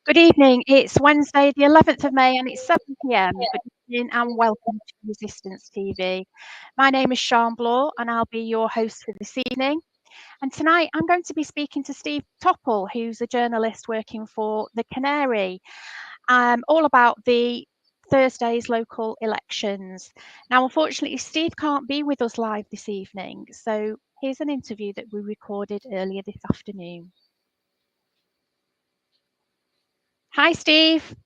Good evening. It's Wednesday, the 11th of May, and it's 7 p.m. Good evening and welcome to Resistance TV. My name is Sian Bloor, and I'll be your host for this evening. And tonight, I'm going to be speaking to Steve Topple, who's a journalist working for the Canary, all about the Thursday's local elections. Now, unfortunately, Steve can't be with us live this evening, so here's an interview that we recorded earlier this afternoon. Hi, Steve.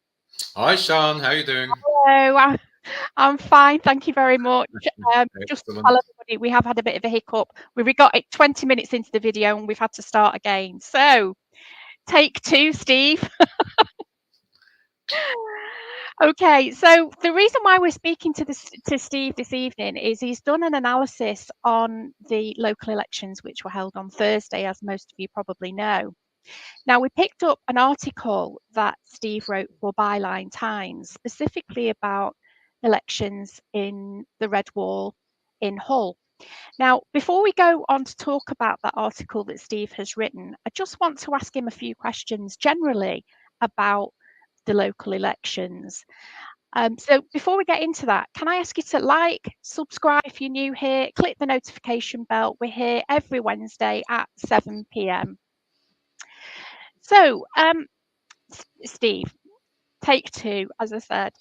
Hi, Sian. How are you doing? Hello. I'm fine, thank you very much. Just to Excellent. tell everybody, we have had a bit of a hiccup. We got it 20 minutes into the video and we've had to start again. So, take two, Steve. Okay, so the reason why we're speaking to Steve this evening is he's done an analysis on the local elections which were held on Thursday, as most of you probably know. Now, we picked up an article that Steve wrote for Byline Times, specifically about elections in the Red Wall in Hull. Now, before we go on to talk about that article that Steve has written, I just want to ask him a few questions generally about the local elections. So before we get into that, can I ask you to like, subscribe if you're new here, click the notification bell. We're here every Wednesday at 7 p.m. So, Steve, take two, as I said.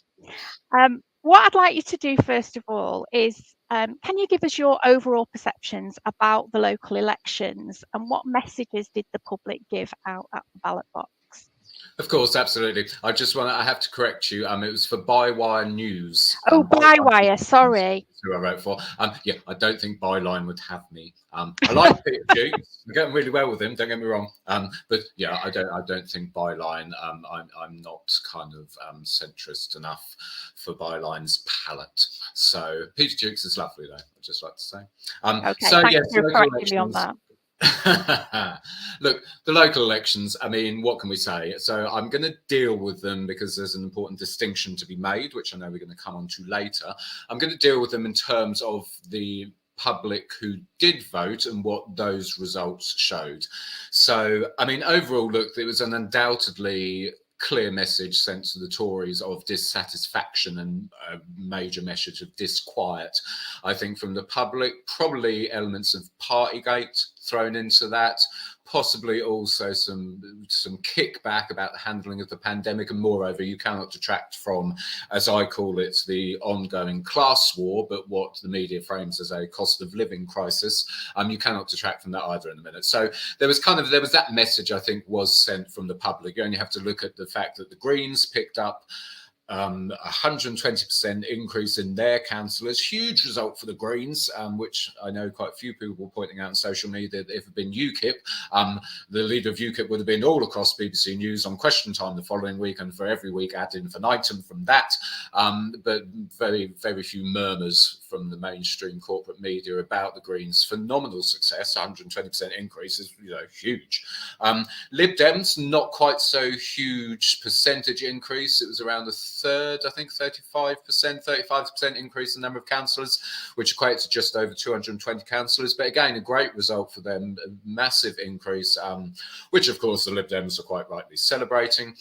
What I'd like you to do first of all is, can you give us your overall perceptions about the local elections and what messages did the public give out at the ballot box? Of course, absolutely. I have to correct you. It was for Bywire News. Oh, Bywire, sorry. Who I wrote for. Yeah, I don't think Byline would have me. I like Peter Jukes. I'm getting really well with him. Don't get me wrong. But yeah, I don't think Byline. I'm not kind of centrist enough for Byline's palate. So Peter Jukes is lovely, though. I'd just like to say. Okay, so thanks yes, for correcting me on that. Look, the local elections, I mean, what can we say? So I'm going to deal with them because there's an important distinction to be made, which I know we're going to come on to later. I'm going to deal with them in terms of the public who did vote and what those results showed. So, I mean, overall, look, there was an undoubtedly clear message sent to the Tories of dissatisfaction and a major message of disquiet, I think, from the public, probably elements of Partygate thrown into that, possibly also some kickback about the handling of the pandemic. And moreover, you cannot detract from, as I call it, the ongoing class war, but what the media frames as a cost of living crisis. You cannot detract from that either in a minute. So there was that message, I think, was sent from the public. You only have to look at the fact that the Greens picked up 120% increase in their councillors. Huge result for the Greens, which I know quite a few people were pointing out on social media that if it had been UKIP, the leader of UKIP would have been all across BBC News on Question Time the following week, and for every week ad infinitum from that. But very, very few murmurs from the mainstream corporate media about the Greens' phenomenal success. 120% increase is, huge. Lib Dems, not quite so huge percentage increase. It was around a third, I think 35% increase in the number of councillors, which equates to just over 220 councillors. But again, a great result for them, a massive increase, which of course the Lib Dems are quite rightly celebrating.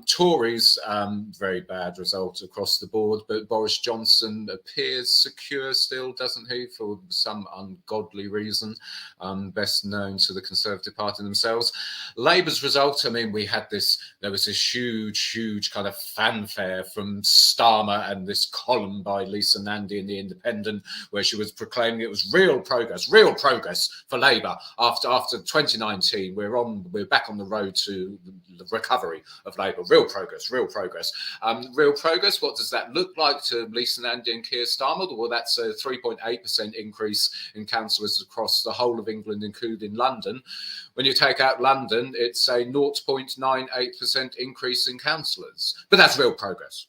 Tories, very bad result across the board, but Boris Johnson appears secure still, doesn't he, for some ungodly reason, best known to the Conservative Party themselves. Labour's result, I mean, there was this huge kind of fanfare from Starmer and this column by Lisa Nandy in The Independent, where she was proclaiming it was real progress for Labour. After 2019, we're back on the road to the recovery of Labour. Real progress. Real progress. What does that look like to Lisa Nandy and Keir Starmer? Well, that's a 3.8% increase in councillors across the whole of England, including London. When you take out London, it's a 0.98% increase in councillors. But that's real progress,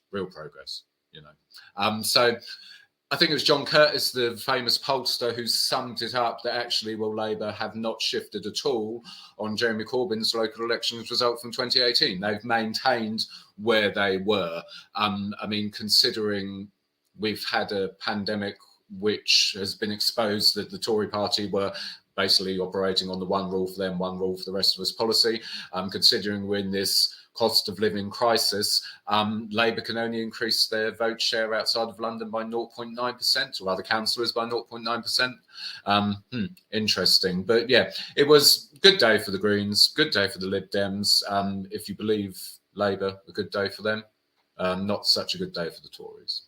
So I think it was John Curtis, the famous pollster, who summed it up that actually, Labour have not shifted at all on Jeremy Corbyn's local elections result from 2018. They've maintained where they were. I mean, considering we've had a pandemic which has been exposed that the Tory party were basically operating on the one rule for them, one rule for the rest of us policy. Considering we're in this cost of living crisis, Labour can only increase their vote share outside of London by 0.9%, or other councillors by 0.9%. Interesting. But yeah, it was a good day for the Greens, good day for the Lib Dems. If you believe Labour, a good day for them. Not such a good day for the Tories.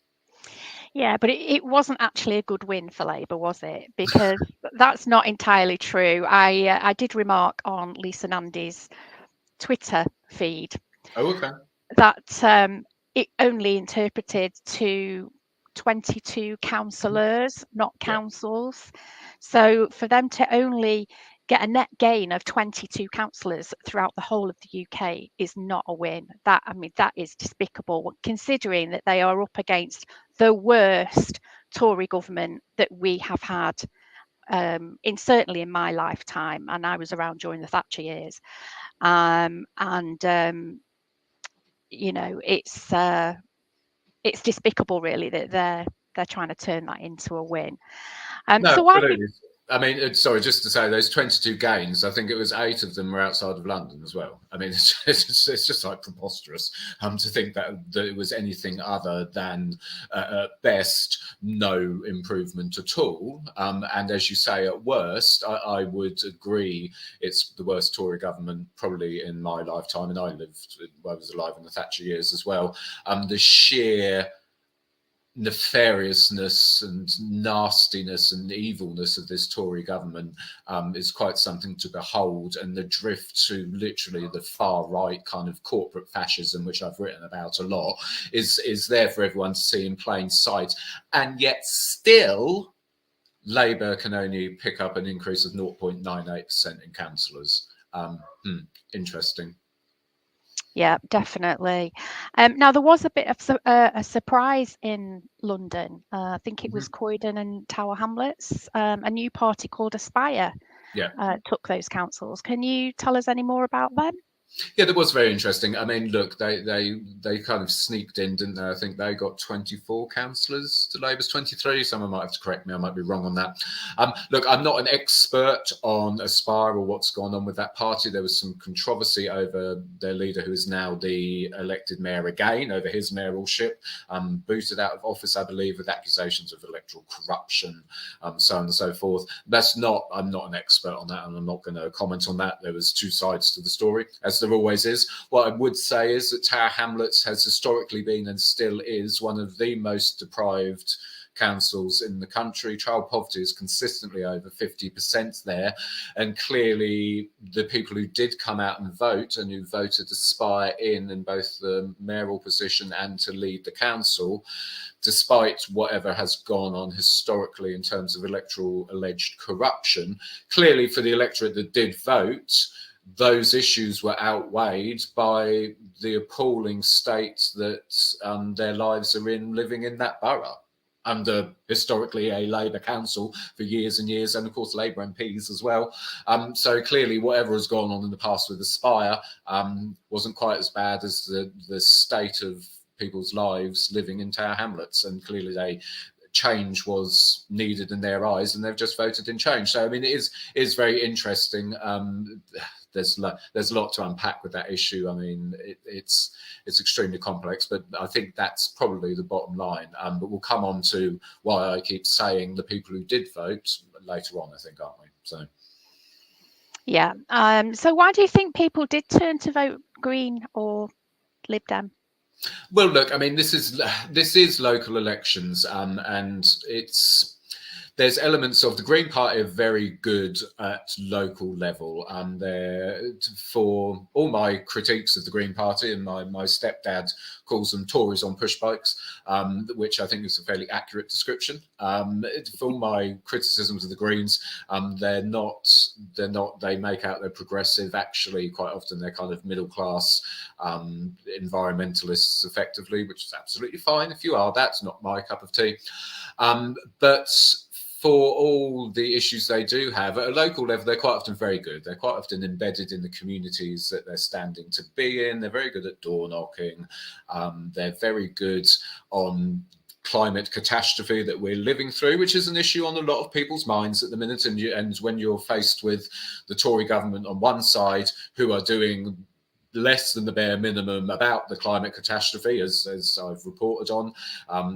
Yeah, but it wasn't actually a good win for Labour, was it? Because that's not entirely true. I did remark on Lisa Nandy's Twitter feed that it only interpreted to 22 councillors, not councils. So for them to only get a net gain of 22 councillors throughout the whole of the UK is not a win. That is despicable, considering that they are up against the worst Tory government that we have had certainly in my lifetime, and I was around during the Thatcher years. You know, it's despicable, really, that they're trying to turn that into a win. No, so why absolutely. I mean, sorry, just to say, those 22 gains, I think it was 8 of them were outside of London as well. I mean, it's just like preposterous to think that it was anything other than at best no improvement at all. And as you say, at worst, I would agree it's the worst Tory government probably in my lifetime, and I was alive in the Thatcher years as well. The sheer nefariousness and nastiness and evilness of this Tory government is quite something to behold, and the drift to literally the far right kind of corporate fascism, which I've written about a lot, is there for everyone to see in plain sight. And yet still Labour can only pick up an increase of 0.98% in councillors. Interesting. Yeah, definitely. Now, there was a bit of a surprise in London. I think it was Croydon and Tower Hamlets. A new party called Aspire took those councils. Can you tell us any more about them? Yeah, that was very interesting. I mean, look, they kind of sneaked in, didn't they? I think they got 24 councillors to Labour's 23. Someone might have to correct me. I might be wrong on that. Look, I'm not an expert on Aspire or what's gone on with that party. There was some controversy over their leader, who is now the elected mayor again, over his mayoralship, booted out of office, I believe, with accusations of electoral corruption, so on and so forth. I'm not an expert on that, and I'm not going to comment on that. There was two sides to the story, as there always is. What I would say is that Tower Hamlets has historically been, and still is, one of the most deprived councils in the country. Child poverty is consistently over 50% there, and clearly the people who did come out and vote, and who voted Aspire in both the mayoral position and to lead the council, despite whatever has gone on historically in terms of electoral alleged corruption, clearly for the electorate that did vote, those issues were outweighed by the appalling state that their lives are in, living in that borough under historically a Labour council for years and years, and of course Labour MPs as well. So clearly whatever has gone on in the past with Aspire wasn't quite as bad as the state of people's lives living in Tower Hamlets, and clearly change was needed in their eyes, and they've just voted in change. So I mean, it is very interesting. There's a lot to unpack with that issue. I mean, it's extremely complex, but I think that's probably the bottom line. But we'll come on to why I keep saying the people who did vote later on, I think, aren't we? So. Yeah. So why do you think people did turn to vote Green or Lib Dem? Well, look, I mean, this is local elections, and there's elements of the Green Party are very good at local level. For all my critiques of the Green Party, and my stepdad calls them Tories on push bikes, which I think is a fairly accurate description. For all my criticisms of the Greens, they make out they're progressive. Actually, quite often they're kind of middle class environmentalists, effectively, which is absolutely fine if you are. That's not my cup of tea. But for all the issues they do have at a local level, they're quite often very good. They're quite often embedded in the communities that they're standing to be in. They're very good at door knocking. They're very good on climate catastrophe that we're living through, which is an issue on a lot of people's minds at the minute. And when you're faced with the Tory government on one side, who are doing less than the bare minimum about the climate catastrophe, as I've reported on.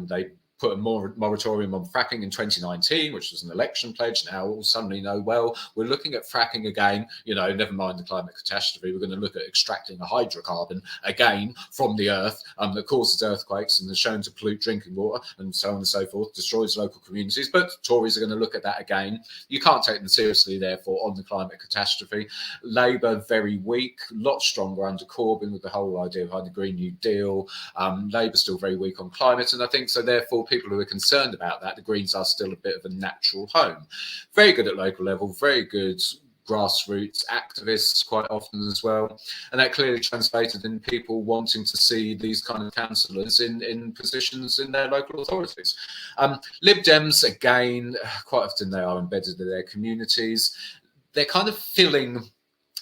They put a moratorium on fracking in 2019, which was an election pledge. Now all suddenly know, well, we're looking at fracking again, you know, never mind the climate catastrophe, we're going to look at extracting a hydrocarbon again from the earth that causes earthquakes and is shown to pollute drinking water and so on and so forth, destroys local communities. But Tories are going to look at that again. You can't take them seriously, therefore, on the climate catastrophe. Labour, very weak, a lot stronger under Corbyn with the whole idea behind the Green New Deal. Labour still very weak on climate, and I think so therefore people who are concerned about that, the Greens are still a bit of a natural home. Very good at local level, very good grassroots activists quite often as well, and that clearly translated in people wanting to see these kind of councillors in positions in their local authorities. Lib Dems, again, quite often they are embedded in their communities. They're kind of filling,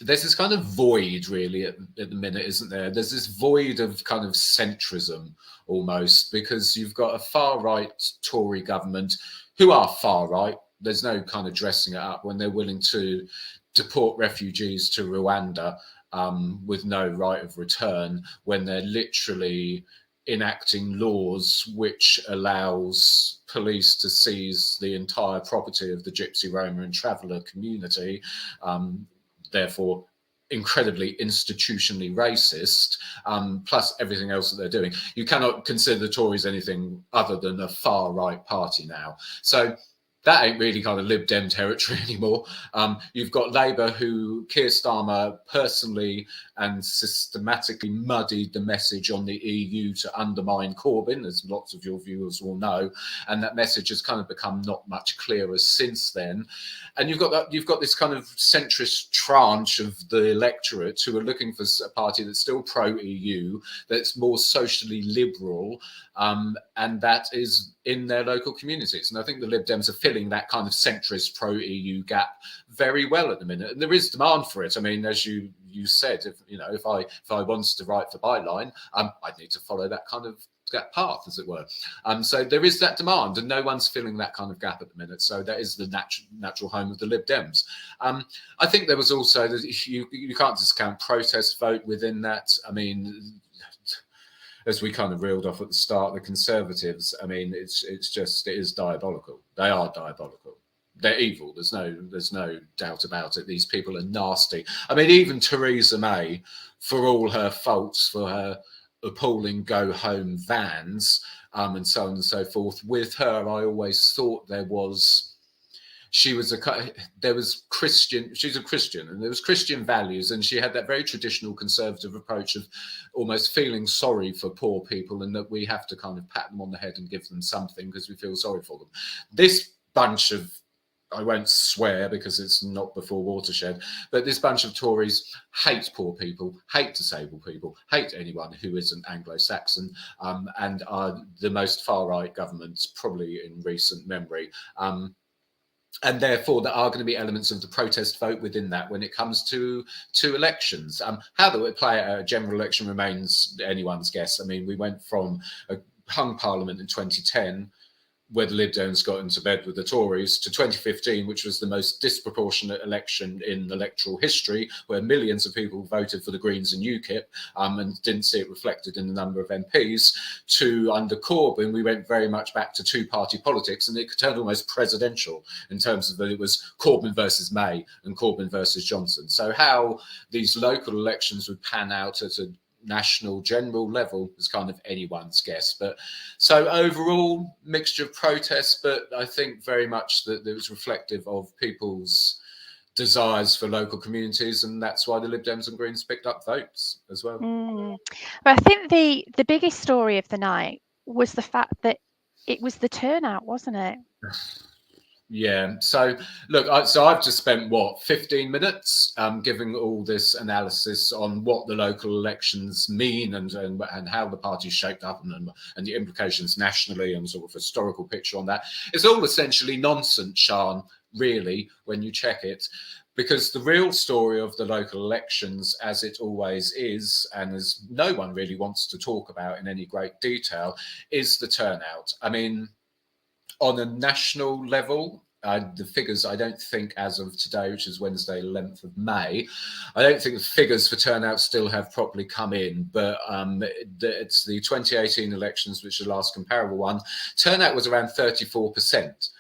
there's this kind of void really at the minute, isn't there? There's this void of kind of centrism almost, because you've got a far right Tory government who are far right. There's no kind of dressing it up when they're willing to deport refugees to Rwanda with no right of return, when they're literally enacting laws which allows police to seize the entire property of the Gypsy, Roma and Traveller community, therefore incredibly institutionally racist, plus everything else that they're doing. You cannot consider the Tories anything other than a far right party now. So that ain't really kind of Lib Dem territory anymore. You've got Labour, who Keir Starmer personally and systematically muddied the message on the EU to undermine Corbyn, as lots of your viewers will know, and that message has kind of become not much clearer since then. And you've got this kind of centrist tranche of the electorate who are looking for a party that's still pro-EU, that's more socially liberal, and that is in their local communities. And I think the Lib Dems are filling that kind of centrist pro-EU gap very well at the minute. And there is demand for it. I mean, as you said, if I wanted to write for Byline, I'd need to follow that kind of path, as it were. So there is that demand, and no one's filling that kind of gap at the minute. So that is the natural home of the Lib Dems. I think there was also that you can't discount protest vote within that. I mean, as we kind of reeled off at the start, the Conservatives, I mean, it is diabolical. They are diabolical. They're evil. There's no doubt about it. These people are nasty. I mean, even Theresa May, for all her faults, for her appalling go home vans, and so on and so forth, with her, I always thought she's a Christian, and there was Christian values, and she had that very traditional conservative approach of almost feeling sorry for poor people, and that we have to kind of pat them on the head and give them something because we feel sorry for them. This bunch of, I won't swear because it's not before Watershed, but this bunch of Tories hate poor people, hate disabled people, hate anyone who isn't Anglo-Saxon, and are the most far-right governments probably in recent memory. And therefore, there are going to be elements of the protest vote within that when it comes to elections. How that would play at a general election remains anyone's guess. I mean, we went from a hung parliament in 2010, where the Lib Dems got into bed with the Tories, to 2015, which was the most disproportionate election in electoral history, where millions of people voted for the Greens and UKIP and didn't see it reflected in the number of MPs, to under Corbyn, we went very much back to two-party politics, and it turned almost presidential in terms of that it was Corbyn versus May and Corbyn versus Johnson. So how these local elections would pan out at a national general level is kind of anyone's guess. But so overall, mixture of protests, but I think very much that it was reflective of people's desires for local communities, and that's why the Lib Dems and Greens picked up votes as well. But I think the biggest story of the night was the fact that it was the turnout, wasn't it? Yeah. So look, I've just spent 15 minutes giving all this analysis on what the local elections mean and how the party's shaped up and the implications nationally, and sort of historical picture on that. It's all essentially nonsense, Sian, really, when you check it. Because the real story of the local elections, as it always is, and as no one really wants to talk about in any great detail, is the turnout. I mean, on a national level, the figures, I don't think as of today, which is Wednesday, 11th of May, I don't think the figures for turnout still have properly come in, but it's the 2018 elections, which is the last comparable one. Turnout was around 34%.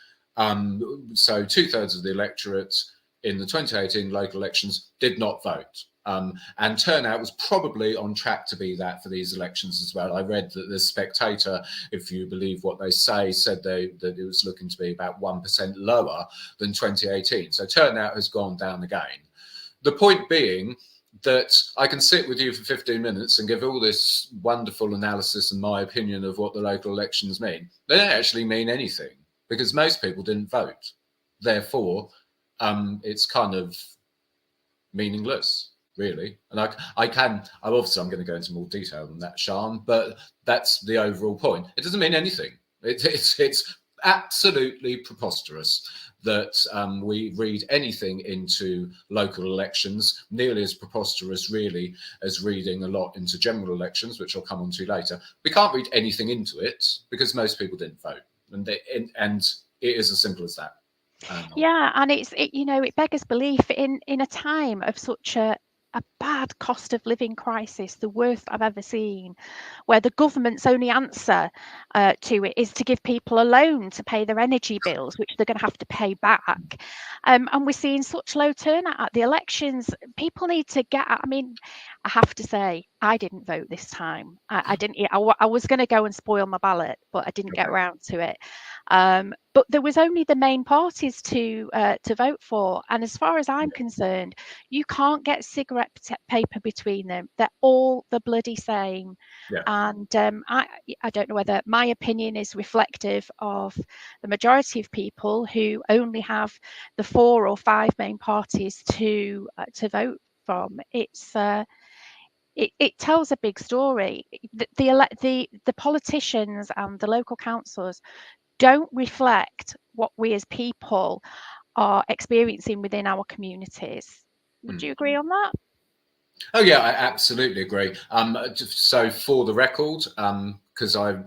So 2/3 of the electorate in the 2018 local elections did not vote. And turnout was probably on track to be that for these elections as well. I read that the Spectator, if you believe what they say, said that it was looking to be about 1% lower than 2018. So turnout has gone down again. The point being that I can sit with you for 15 minutes and give all this wonderful analysis and my opinion of what the local elections mean. They don't actually mean anything because most people didn't vote. Therefore, it's kind of meaningless, really. And obviously I'm going to go into more detail than that, Sean, but that's the overall point. It doesn't mean anything. It's absolutely preposterous that we read anything into local elections, nearly as preposterous, really, as reading a lot into general elections, which I'll come on to later. We can't read anything into it because most people didn't vote. And it is as simple as that. Yeah, and it beggars belief in a time of such a bad cost of living crisis, the worst I've ever seen, where the government's only answer to it is to give people a loan to pay their energy bills, which they're going to have to pay back. And we're seeing such low turnout at the elections. People need to get. I mean, I have to say, I didn't vote this time. I didn't. I was going to go and spoil my ballot, but I didn't get around to it. But there was only the main parties to vote for, and as far as I'm concerned, you can't get cigarette paper between them. They're all the bloody same. Yeah. And I don't know whether my opinion is reflective of the majority of people who only have the 4 or 5 main parties to vote from. It tells a big story. The politicians and the local councillors don't reflect what we as people are experiencing within our communities. Would you agree on that? Oh yeah, I absolutely agree. So for the record, because I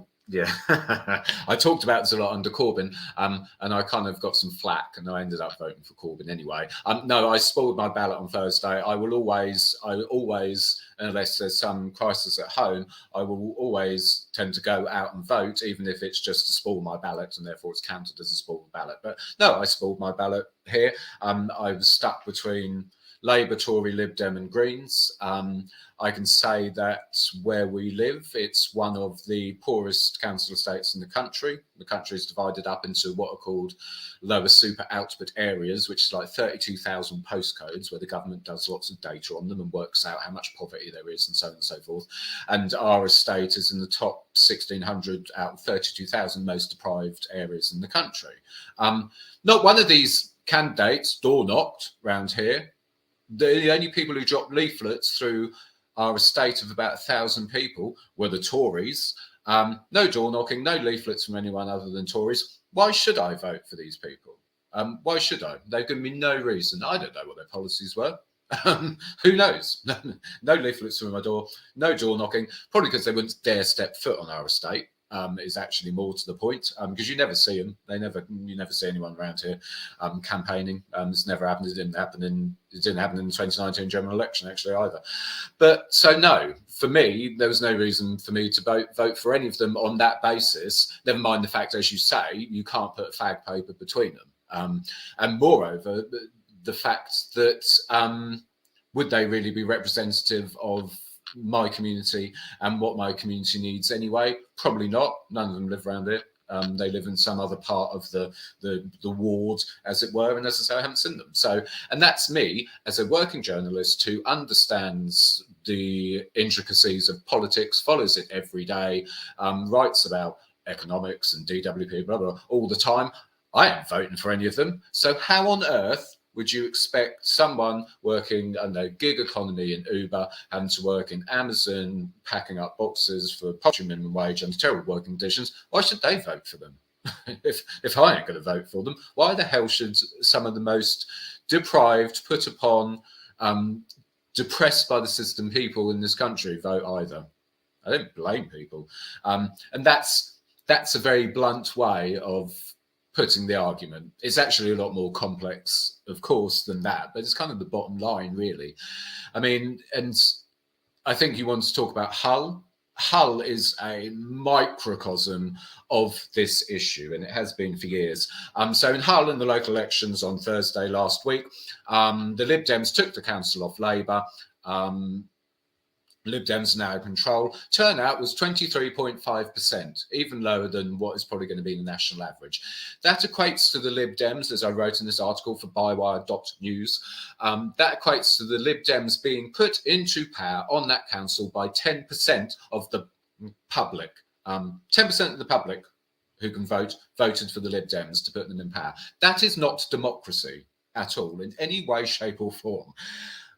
talked about this a lot under Corbyn, and I kind of got some flack, and I ended up voting for Corbyn anyway. No, I spoiled my ballot on Thursday. I always, unless there's some crisis at home, I will always tend to go out and vote, even if it's just to spoil my ballot, and therefore it's counted as a spoiled ballot. But no, I spoiled my ballot here. I was stuck between Labour, Tory, Lib Dem and Greens. I can say that where we live, it's one of the poorest council estates in the country. The country is divided up into what are called lower super output areas, which is like 32,000 postcodes where the government does lots of data on them and works out how much poverty there is and so on and so forth. And our estate is in the top 1,600 out of 32,000 most deprived areas in the country. Not one of these candidates door knocked round here. The only people who dropped leaflets through our estate of about 1,000 people were the Tories. No door knocking, no leaflets from anyone other than Tories. Why should I vote for these people? Why should I? They've given me no reason. I don't know what their policies were. Who knows? No leaflets through my door, no door knocking, probably because they wouldn't dare step foot on our estate. Is actually more to the point, because you never see them. You never see anyone around here campaigning. It's never happened. It didn't happen in the 2019 general election actually either. But so no, for me, there was no reason for me to vote for any of them on that basis. Never mind the fact, as you say, you can't put fag paper between them. And moreover, the fact that would they really be representative of my community and what my community needs anyway? Probably not. None of them live around here. They live in some other part of the ward, as it were, and as I say, I haven't seen them. So, and that's me as a working journalist who understands the intricacies of politics, follows it every day, writes about economics and DWP, blah, blah, blah, all the time. I ain't voting for any of them. So how on earth would you expect someone working under gig economy in Uber, having to work in Amazon, packing up boxes for poverty minimum wage under terrible working conditions? Why should they vote for them? if I ain't going to vote for them, why the hell should some of the most deprived, put upon, depressed by the system people in this country vote either? I don't blame people. And that's a very blunt way of putting the argument. It's actually a lot more complex, of course, than that, but it's kind of the bottom line, really. I mean, and I think you want to talk about Hull. Hull is a microcosm of this issue, and it has been for years. So in Hull, in the local elections on Thursday last week, the Lib Dems took the council off Labour. Lib Dems now in control. Turnout was 23.5%, even lower than what is probably going to be the national average. That equates to the Lib Dems, as I wrote in this article for Bywire.news, that equates to the Lib Dems being put into power on that council by 10% of the public. 10% of the public who can vote voted for the Lib Dems to put them in power. That is not democracy at all, in any way, shape or form.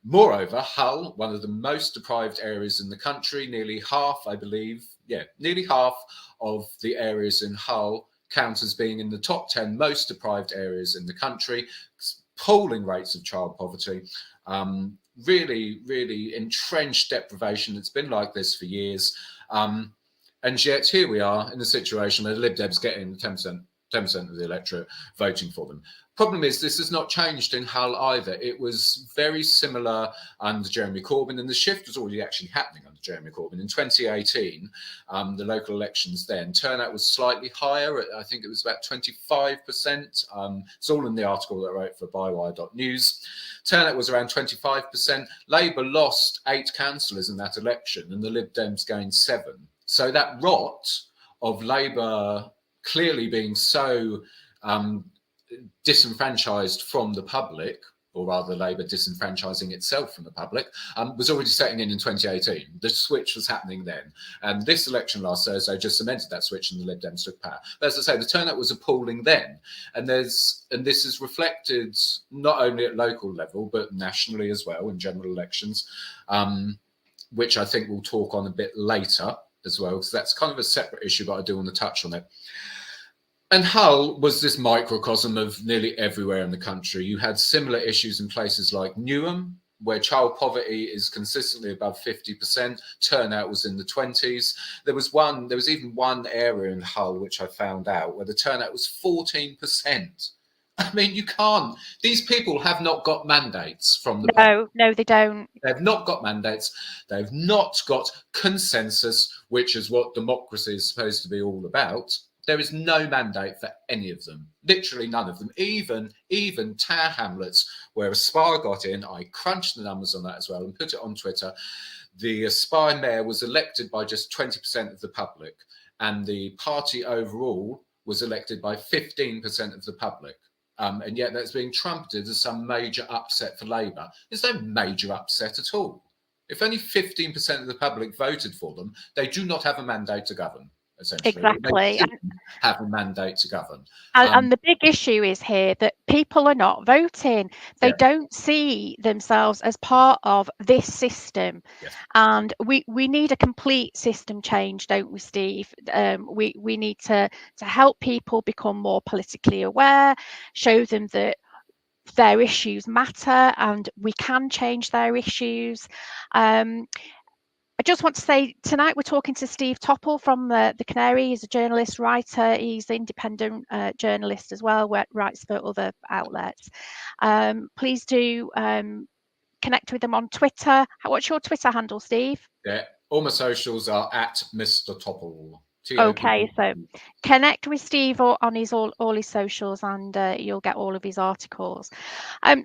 Moreover, Hull, one of the most deprived areas in the country, nearly half, I believe, nearly half of the areas in Hull count as being in the top 10 most deprived areas in the country, appalling rates of child poverty, really, really entrenched deprivation. It's been like this for years. And yet here we are in a situation where the Lib Dems getting 10% of the electorate voting for them. Problem is, this has not changed in Hull either. It was very similar under Jeremy Corbyn, and the shift was already actually happening under Jeremy Corbyn. In 2018, the local elections then, turnout was slightly higher. I think it was about 25%. It's all in the article that I wrote for Bywire.news. Turnout was around 25%. Labour lost 8 councillors in that election, and the Lib Dems gained 7. So that rot of Labour clearly being so disenfranchised from the public, or rather Labour disenfranchising itself from the public, was already setting in 2018. The switch was happening then. And this election last Thursday just cemented that switch, and the Lib Dems took power. But as I say, the turnout was appalling then. And this is reflected not only at local level, but nationally as well in general elections, which I think we'll talk on a bit later as well, because that's kind of a separate issue, but I do want to touch on it. And Hull was this microcosm of nearly everywhere in the country. You had similar issues in places like Newham, where child poverty is consistently above 50%. Turnout was in the 20s. There was even one area in Hull, which I found out, where the turnout was 14%. I mean, you can't. These people have not got mandates from the public. No, they don't. They've not got mandates. They've not got consensus, which is what democracy is supposed to be all about. There is no mandate for any of them, literally none of them, even Tower Hamlets, where Aspire got in. I crunched the numbers on that as well and put it on Twitter. The Aspire mayor was elected by just 20% of the public, and the party overall was elected by 15% of the public. And yet that's being trumpeted as some major upset for Labour. There's no major upset at all. If only 15% of the public voted for them, they do not have a mandate to govern. Essentially. Exactly. They have a mandate to govern. And the big issue is here that people are not voting. They don't see themselves as part of this system. Yes. And we need a complete system change, don't we, Steve? We need to help people become more politically aware, show them that their issues matter and we can change their issues. I just want to say tonight we're talking to Steve Topple from the Canary. He's a journalist, writer. He's an independent journalist as well, writes for other outlets. Please do connect with them on Twitter. What's your Twitter handle, Steve? Yeah, all my socials are at Mr. Topple. Okay, so connect with Steve on his all his socials, and you'll get all of his articles.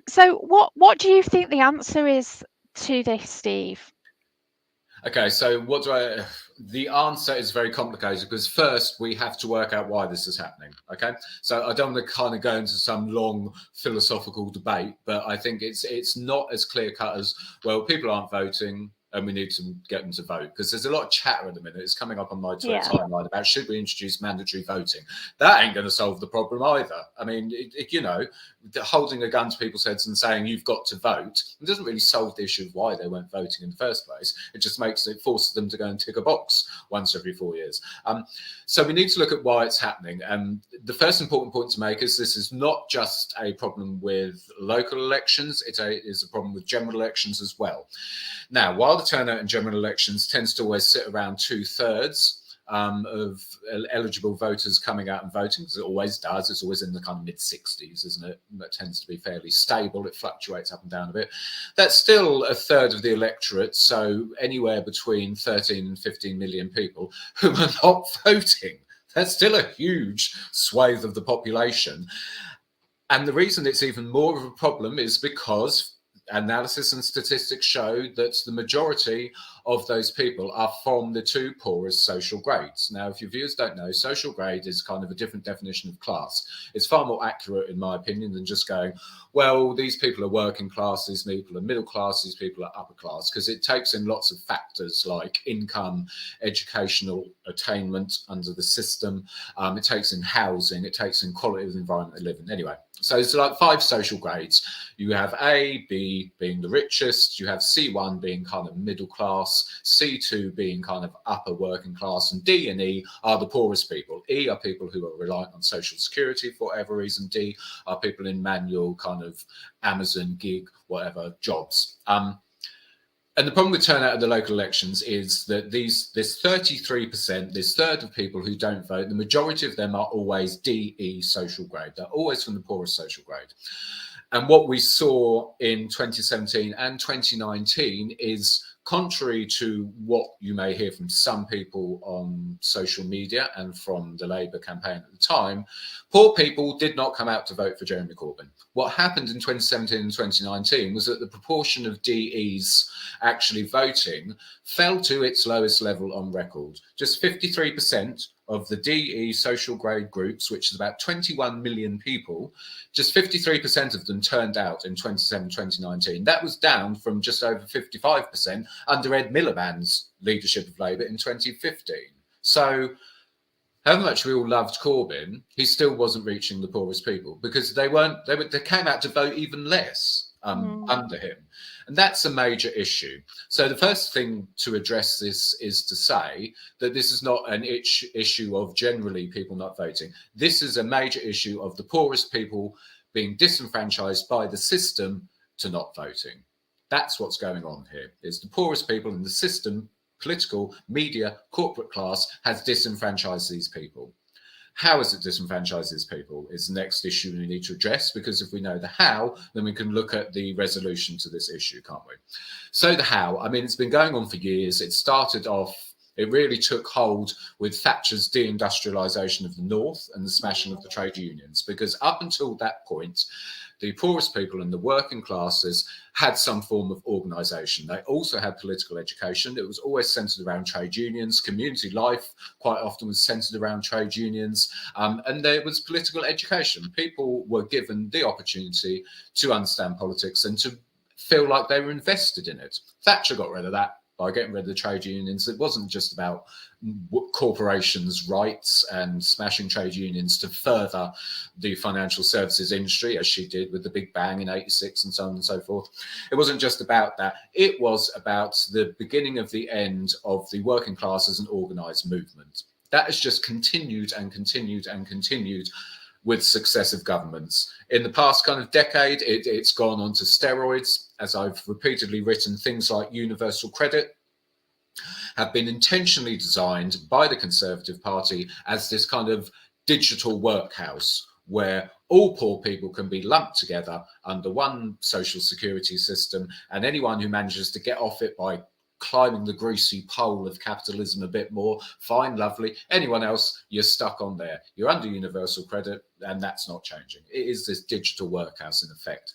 So what do you think the answer is to this, Steve? Okay, so the answer is very complicated, because first we have to work out why this is happening. Okay, so I don't want to kind of go into some long philosophical debate, but I think it's not as clear cut as, well, people aren't voting and we need to get them to vote, because there's a lot of chatter at the minute. It's coming up on my Twitter timeline about, should we introduce mandatory voting? That ain't going to solve the problem either. I mean, holding a gun to people's heads and saying you've got to vote, it doesn't really solve the issue of why they weren't voting in the first place. It just forces them to go and tick a box once every 4 years. So we need to look at why it's happening. And the first important point to make is this is not just a problem with local elections. It is a problem with general elections as well. Now, while the turnout in general elections tends to always sit around 2/3, of eligible voters coming out and voting, because it always does. It's always in the kind of mid-60s, isn't it? That tends to be fairly stable. It fluctuates up and down a bit. That's still a third of the electorate, so anywhere between 13 and 15 million people who are not voting. That's still a huge swathe of the population. And the reason it's even more of a problem is because analysis and statistics show that the majority of those people are from the two poorest social grades. Now, if your viewers don't know, social grade is kind of a different definition of class. It's far more accurate, in my opinion, than just going, well, these people are working class, these people are middle class, these people are upper class, because it takes in lots of factors like income, educational attainment under the system. It takes in housing, it takes in quality of the environment they live in. Anyway, so it's like 5 social grades. You have A, B being the richest, you have C1 being kind of middle class, C2 being kind of upper working class, and D and E are the poorest people. E are people who are reliant on social security for whatever reason. D are people in manual kind of Amazon, gig, whatever jobs. And the problem with turnout at the local elections is that this 33%, this third of people who don't vote, the majority of them are always DE social grade. They're always from the poorest social grade. And what we saw in 2017 and 2019 is, contrary to what you may hear from some people on social media and from the Labour campaign at the time, poor people did not come out to vote for Jeremy Corbyn. What happened in 2017 and 2019 was that the proportion of DEs actually voting fell to its lowest level on record. Just 53% of the DE social grade groups, which is about 21 million people, just 53% of them turned out in 2019. That was down from just over 55% under Ed Miliband's leadership of Labour in 2015. So however much we all loved Corbyn, he still wasn't reaching the poorest people, because they came out to vote even less under him. And that's a major issue. So the first thing to address this is to say that this is not an issue of generally people not voting. This is a major issue of the poorest people being disenfranchised by the system to not voting. That's what's going on here, is the poorest people in the system, political, media, corporate class, has disenfranchised these people. How has it disenfranchised these people is the next issue we need to address, because if we know the how, then we can look at the resolution to this issue, can't we? So the how, I mean, it's been going on for years. It started off, it really took hold with Thatcher's deindustrialisation of the North and the smashing of the trade unions, because up until that point, the poorest people and the working classes had some form of organisation. They also had political education. It was always centred around trade unions. Community life quite often was centred around trade unions. And there was political education. People were given the opportunity to understand politics and to feel like they were invested in it. Thatcher got rid of that by getting rid of the trade unions. It wasn't just about corporations' rights and smashing trade unions to further the financial services industry, as she did with the Big Bang in '86 and so on and so forth. It wasn't just about that. It was about the beginning of the end of the working class as an organised movement. That has just continued and continued and continued with successive governments. In the past kind of decade, it's gone on to steroids. As I've repeatedly written, things like universal credit have been intentionally designed by the Conservative Party as this kind of digital workhouse where all poor people can be lumped together under one social security system, and anyone who manages to get off it by climbing the greasy pole of capitalism a bit more, fine, lovely. Anyone else, you're stuck on there. You're under universal credit, and that's not changing. It is this digital workhouse in effect.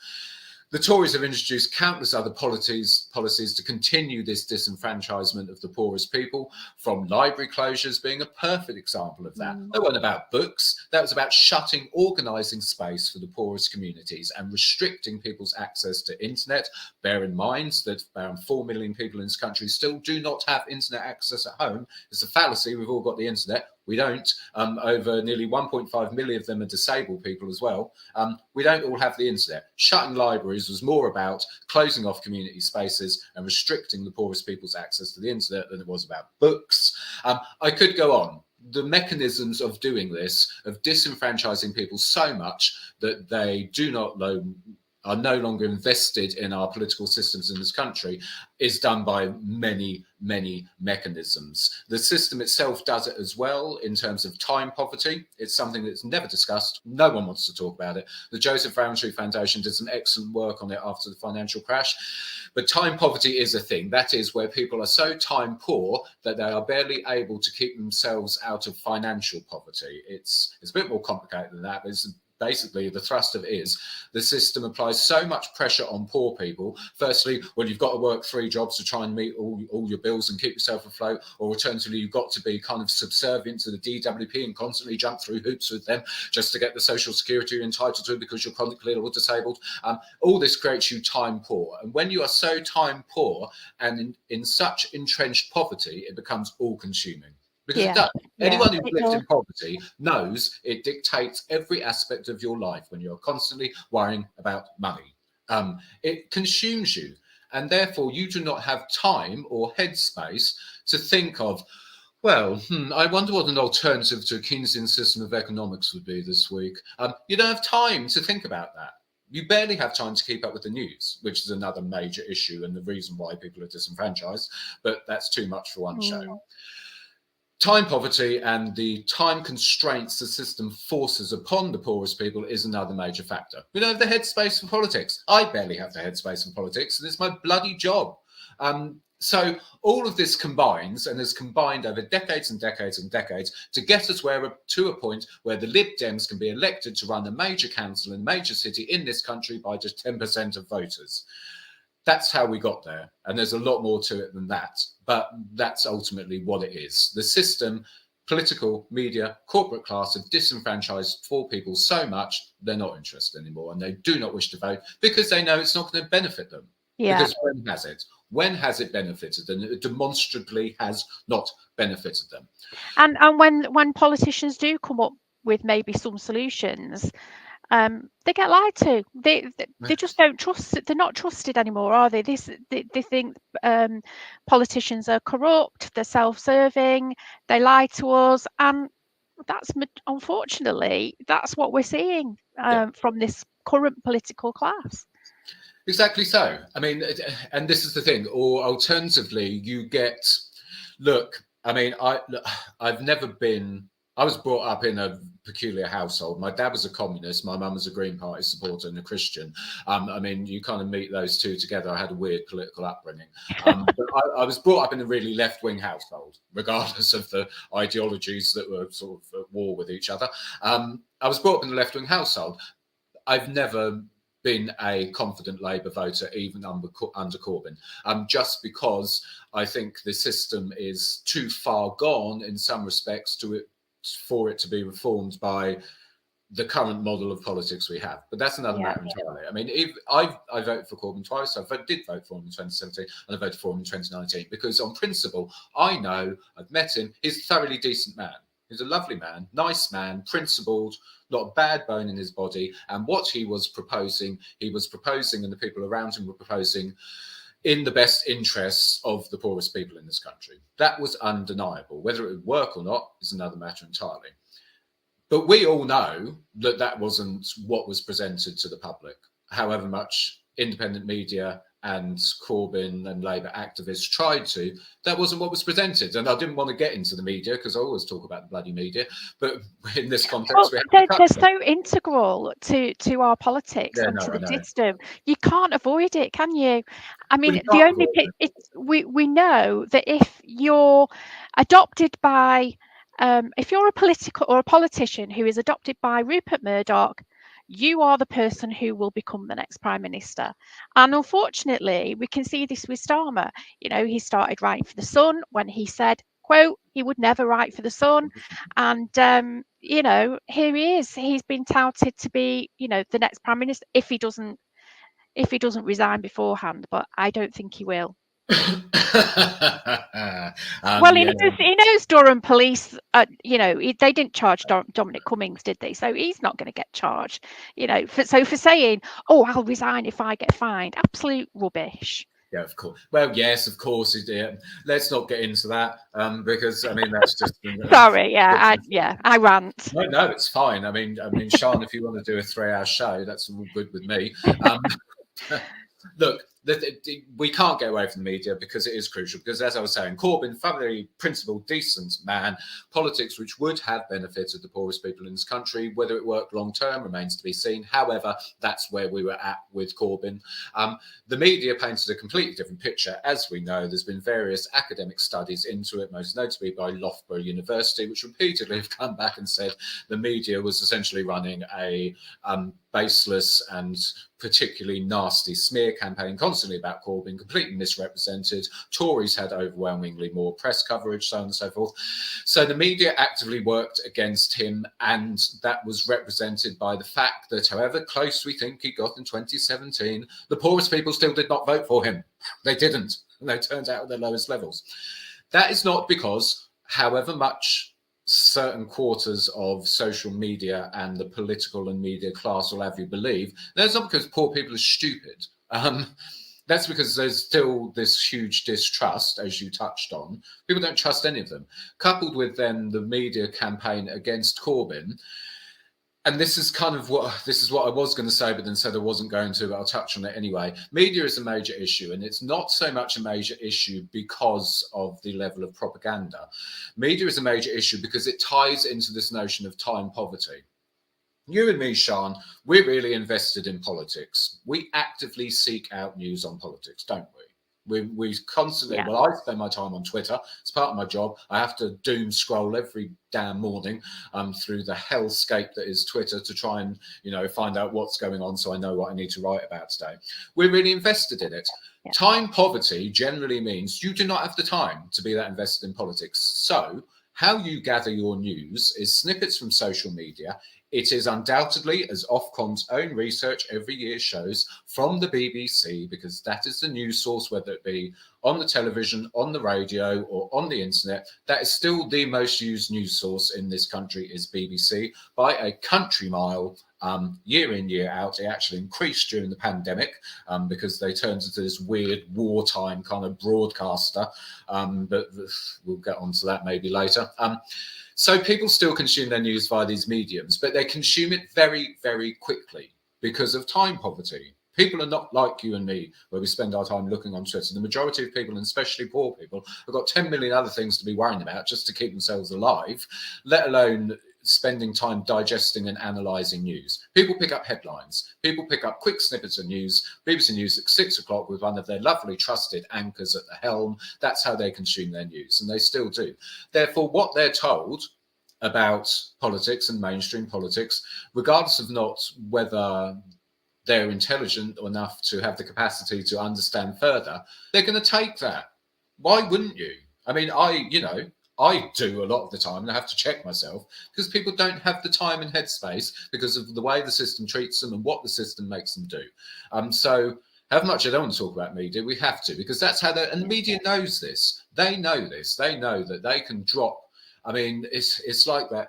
The Tories have introduced countless other policies to continue this disenfranchisement of the poorest people, from library closures being a perfect example of that. That wasn't about books. That was about shutting organising space for the poorest communities and restricting people's access to internet. Bear in mind that around 4 million people in this country still do not have internet access at home. It's a fallacy. We've all got the internet. We don't. Over nearly 1.5 million of them are disabled people as well. We don't all have the internet. Shutting libraries was more about closing off community spaces and restricting the poorest people's access to the internet than it was about books. I could go on. The mechanisms of doing this, of disenfranchising people so much that they do not know are no longer invested in our political systems in this country is done by many, many mechanisms. The system itself does it as well in terms of time poverty. It's something that's never discussed. No one wants to talk about it. The Joseph Rowntree Foundation did some excellent work on it after the financial crash. But time poverty is a thing. That is where people are so time poor that they are barely able to keep themselves out of financial poverty. It's a bit more complicated than that, but it's basically the thrust of it is the system applies so much pressure on poor people. Firstly, well, you've got to work 3 jobs to try and meet all your bills and keep yourself afloat, or alternatively, you've got to be kind of subservient to the DWP and constantly jump through hoops with them just to get the social security you're entitled to because you're chronically ill or disabled. All this creates you time poor. And when you are so time poor and in such entrenched poverty, it becomes all consuming. Because it does. Anyone who's lived in poverty knows it dictates every aspect of your life when you're constantly worrying about money. It consumes you. And therefore, you do not have time or headspace to think of, well, I wonder what an alternative to a Keynesian system of economics would be this week. You don't have time to think about that. You barely have time to keep up with the news, which is another major issue and the reason why people are disenfranchised. But that's too much for one show. Time poverty and the time constraints the system forces upon the poorest people is another major factor. We don't have the headspace for politics. I barely have the headspace for politics, and it's my bloody job. So all of this combines and has combined over decades and decades and decades to get us to a point where the Lib Dems can be elected to run a major council in a major city in this country by just 10% of voters. That's how we got there. And there's a lot more to it than that. But that's ultimately what it is. The system, political, media, corporate class have disenfranchised poor people so much they're not interested anymore. And they do not wish to vote because they know it's not going to benefit them. Because when has it? When has it benefited them? It demonstrably has not benefited them. And when politicians do come up with maybe some solutions, they get lied to. They just don't trust. They're not trusted anymore, are they? They think politicians are corrupt. They're self-serving. They lie to us, and that's unfortunately that's what we're seeing from this current political class. Exactly so. I mean, and this is the thing. Or alternatively, you get. Look, I mean, I've never been. I was brought up in a peculiar household. My dad was a communist. My mum was a Green Party supporter and a Christian. I mean, you kind of meet those two together. I had a weird political upbringing. But I was brought up in a really left-wing household, regardless of the ideologies that were sort of at war with each other. I was brought up in a left-wing household. I've never been a confident Labour voter, even under Corbyn, just because I think the system is too far gone in some respects for it to be reformed by the current model of politics we have. But that's another matter entirely. I mean, if I voted for Corbyn twice. I did vote for him in 2017 and I voted for him in 2019 because on principle, I know, I've met him, he's a thoroughly decent man. He's a lovely man, nice man, principled, not a bad bone in his body. And what he was proposing and the people around him were proposing in the best interests of the poorest people in this country. That was undeniable. Whether it would work or not is another matter entirely. But we all know that that wasn't what was presented to the public. However much independent media and Corbyn and Labour activists tried to, that wasn't what was presented. And I didn't want to get into the media because I always talk about the bloody media. But in this context, they're so integral to our politics and to the system. You can't avoid it, can you? I mean, we know that if you're adopted by, if you're a politician who is adopted by Rupert Murdoch, you are the person who will become the next Prime Minister. And unfortunately, we can see this with Starmer. You know, he started writing for The Sun when he said, quote, he would never write for The Sun. And, you know, here he is. He's been touted to be, you know, the next Prime Minister if he doesn't resign beforehand. But I don't think he will. Well, he knows Durham police, you know, they didn't charge Dominic Cummings, did they? So he's not going to get charged, you know. For saying, oh, I'll resign if I get fined, absolute rubbish. Yeah, of course. Well, yes, of course. Let's not get into that because I mean that's just. Sorry, I rant. No, it's fine. I mean, Sean, if you want to do a 3-hour show, that's all good with me. Look, we can't get away from the media because it is crucial. Because as I was saying, Corbyn, very principled, decent man, politics which would have benefited the poorest people in this country. Whether it worked long term remains to be seen. However, that's where we were at with Corbyn. The media painted a completely different picture. As we know, there's been various academic studies into it, most notably by Loughborough University, which repeatedly have come back and said the media was essentially running a baseless and particularly nasty smear campaign constantly about Corbyn, completely misrepresented. Tories had overwhelmingly more press coverage, so on and so forth. So the media actively worked against him, and that was represented by the fact that however close we think he got in 2017, the poorest people still did not vote for him. They didn't, and they turned out at their lowest levels. That is not because, however much certain quarters of social media and the political and media class will have you believe, that's not because poor people are stupid. That's because there's still this huge distrust, as you touched on. People don't trust any of them. Coupled with then the media campaign against Corbyn, and this is what I was going to say, but then said I wasn't going to, but I'll touch on it anyway. Media is a major issue, and it's not so much a major issue because of the level of propaganda. Media is a major issue because it ties into this notion of time poverty. You and me, Sean, we're really invested in politics. We actively seek out news on politics, don't we? We constantly, Yeah. well, I spend my time on Twitter. It's part of my job. I have to doom scroll every damn morning through the hellscape that is Twitter to try and, find out what's going on so I know what I need to write about today. We're really invested in it. Yeah. Time poverty generally means you do not have the time to be that invested in politics. So how you gather your news is snippets from social media. It is undoubtedly, as Ofcom's own research every year shows, from the BBC, because that is the news source, whether it be on the television, on the radio, or on the internet. That is still the most used news source in this country is BBC by a country mile. Year in, year out, it actually increased during the pandemic because they turned into this weird wartime kind of broadcaster. But we'll get onto that maybe later. So people still consume their news via these mediums, but they consume it very, very quickly because of time poverty. People are not like you and me, where we spend our time looking on Twitter. The majority of people, and especially poor people, have got 10 million other things to be worrying about just to keep themselves alive, let alone spending time digesting and analysing news. People pick up headlines. People pick up quick snippets of news. BBC News at 6 o'clock with one of their lovely trusted anchors at the helm. That's how they consume their news, and they still do. Therefore, what they're told about politics and mainstream politics, regardless of not whether they're intelligent enough to have the capacity to understand further, they're going to take that. Why wouldn't you? I mean, I do a lot of the time, and I have to check myself because people don't have the time and headspace because of the way the system treats them and what the system makes them do. So how much I don't want to talk about media, we have to, because that's how and the media knows this. They know this. They know that they can drop. I mean, it's like that.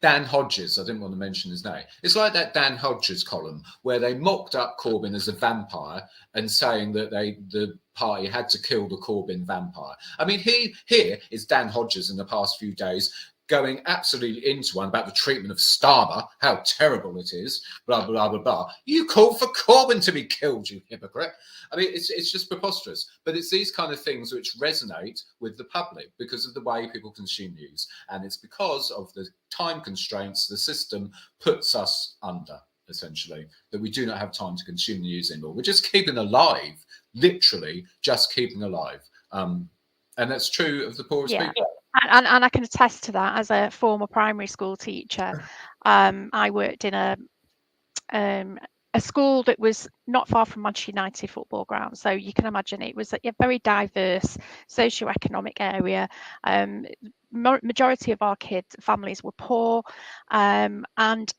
Dan Hodges, I didn't want to mention his name. It's like that Dan Hodges column where they mocked up Corbyn as a vampire and saying that the party had to kill the Corbyn vampire. I mean, here is Dan Hodges in the past few days going absolutely into one about the treatment of Starmer, how terrible it is, blah, blah, blah, blah. You called for Corbyn to be killed, you hypocrite. I mean, it's just preposterous. But it's these kind of things which resonate with the public because of the way people consume news. And it's because of the time constraints the system puts us under, essentially, that we do not have time to consume the news anymore. We're just keeping alive, literally just keeping alive. And that's true of the poorest people. And I can attest to that as a former primary school teacher. I worked in a school that was not far from Manchester United football ground. So you can imagine it was a very diverse socio-economic area. Majority of our kids' families were poor, and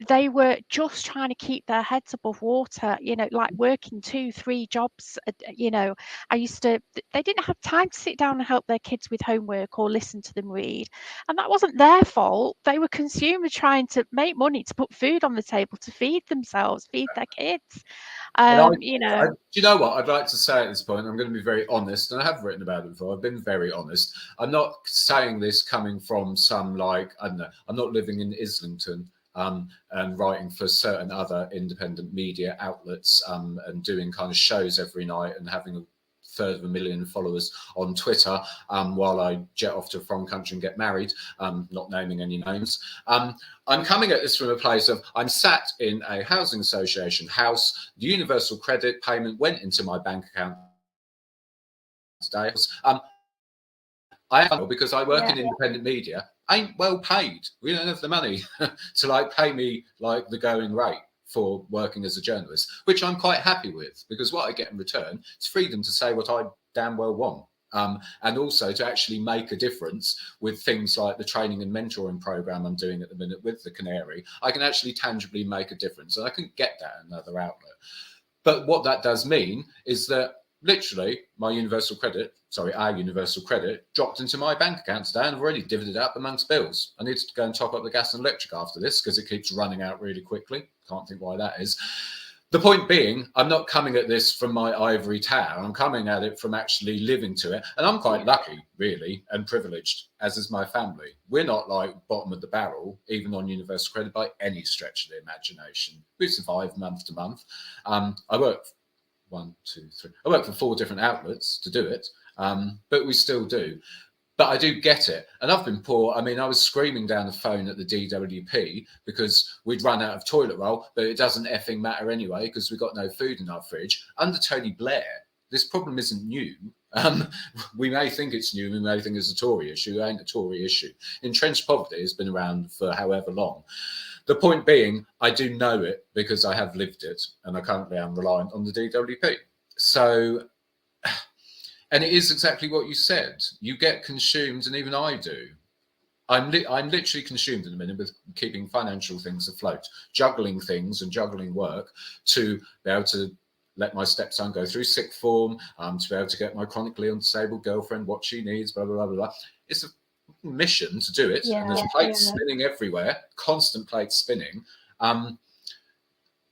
they were just trying to keep their heads above water, you know, like working 2-3 jobs. You know, they didn't have time to sit down and help their kids with homework or listen to them read. And that wasn't their fault. They were consumers trying to make money to put food on the table, to feed themselves, feed their kids. You know. do you know what I'd like to say at this point? I'm going to be very honest, and I have written about it before. I've been very honest. I'm not saying this coming from some, like, I don't know, I'm not living in Islington and writing for certain other independent media outlets and doing kind of shows every night and having a third of a million followers on Twitter while I jet off to a foreign country and get married, not naming any names. I'm coming at this from a place of, I'm sat in a housing association house. The universal credit payment went into my bank account today. I am, because I work in independent media, ain't well paid. We don't have the money to like pay me like the going rate for working as a journalist, which I'm quite happy with, because what I get in return is freedom to say what I damn well want. And also to actually make a difference with things like the training and mentoring program I'm doing at the minute with the Canary. I can actually tangibly make a difference, and I couldn't get that in another outlet. But what that does mean is that literally our universal credit dropped into my bank account today, and I've already divvied it up amongst bills. I need to go and top up the gas and electric after this because it keeps running out really quickly. Can't think why that is. The point being, I'm not coming at this from my ivory tower. I'm coming at it from actually living to it. And I'm quite lucky, really, and privileged, as is my family. We're not like bottom of the barrel, even on universal credit, by any stretch of the imagination. We survive month to month. I work I work for 4 different outlets to do it, but we still do. But I do get it. And I've been poor. I mean, I was screaming down the phone at the DWP because we'd run out of toilet roll, but it doesn't effing matter anyway because we've got no food in our fridge. Under Tony Blair, this problem isn't new. We may think it's new. We may think it's a Tory issue. It ain't a Tory issue. Entrenched poverty has been around for however long. The point being, I do know it because I have lived it, and I currently am reliant on the DWP. So, and it is exactly what you said. You get consumed, and even I do. I'm literally consumed in a minute with keeping financial things afloat, juggling things and juggling work to be able to let my stepson go through sixth form, to be able to get my chronically unstable girlfriend what she needs, blah, blah, blah, blah. It's a mission to do it, and there's plates spinning everywhere, constant plates spinning. And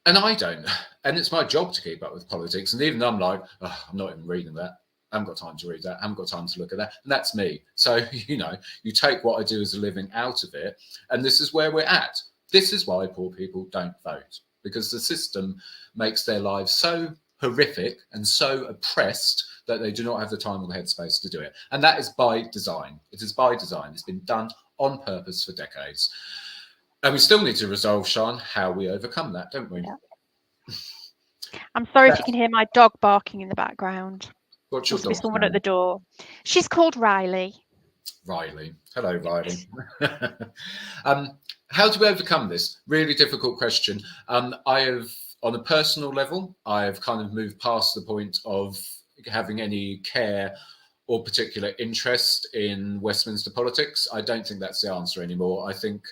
I don't. And it's my job to keep up with politics. And even I'm like, oh, I'm not even reading that. I haven't got time to read that. I haven't got time to look at that. And that's me. So, you know, you take what I do as a living out of it. And this is where we're at. This is why poor people don't vote, because the system makes their lives so horrific and so oppressed that they do not have the time or the headspace to do it. And that is by design. It is by design. It's been done on purpose for decades. And we still need to resolve, Sian, how we overcome that, don't we? Yeah. I'm sorry if you can hear my dog barking in the background. What's your dog's someone name? at the door. She's called Riley. Riley. Hello, Riley. How do we overcome this? Really difficult question. I have, on a personal level, I have kind of moved past the point of having any care or particular interest in Westminster politics. I don't think that's the answer anymore. I think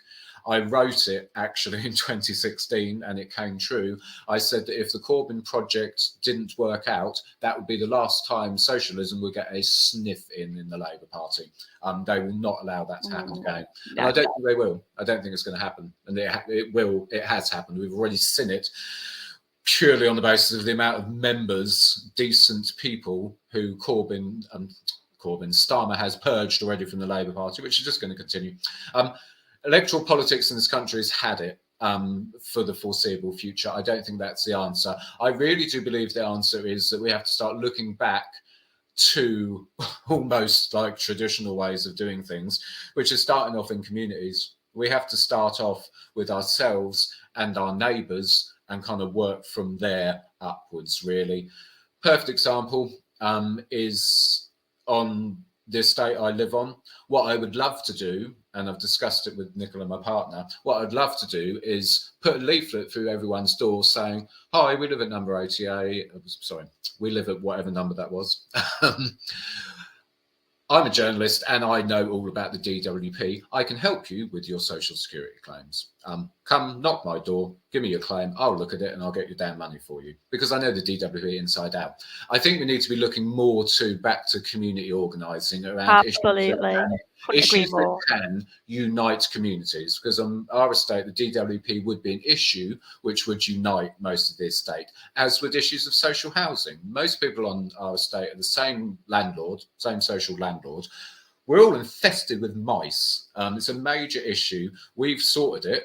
I wrote it actually in 2016 and it came true. I said that if the Corbyn project didn't work out, that would be the last time socialism would get a sniff in the Labour Party. They will not allow that to happen again. And I don't think they will. I don't think it's going to happen. And it has happened. We've already seen it purely on the basis of the amount of members, decent people who Starmer has purged already from the Labour Party, which is just going to continue. Electoral politics in this country has had it for the foreseeable future. I don't think that's the answer. I really do believe the answer is that we have to start looking back to almost like traditional ways of doing things, which is starting off in communities. We have to start off with ourselves and our neighbours and kind of work from there upwards, really. Perfect example is on the estate I live on. What I would love to do, and I've discussed it with Nicola, my partner, what I'd love to do is put a leaflet through everyone's door saying, hi, we live at number 88. Sorry, we live at whatever number that was. I'm a journalist and I know all about the DWP. I can help you with your social security claims. Come knock my door, give me your claim, I'll look at it and I'll get your damn money for you, because I know the DWP inside out. I think we need to be looking more back to community organising around Absolutely. issues that can unite communities, because on our estate, the DWP would be an issue which would unite most of the estate, as with issues of social housing. Most people on our estate are the same landlord, same social landlord. We're all infested with mice. It's a major issue. We've sorted it,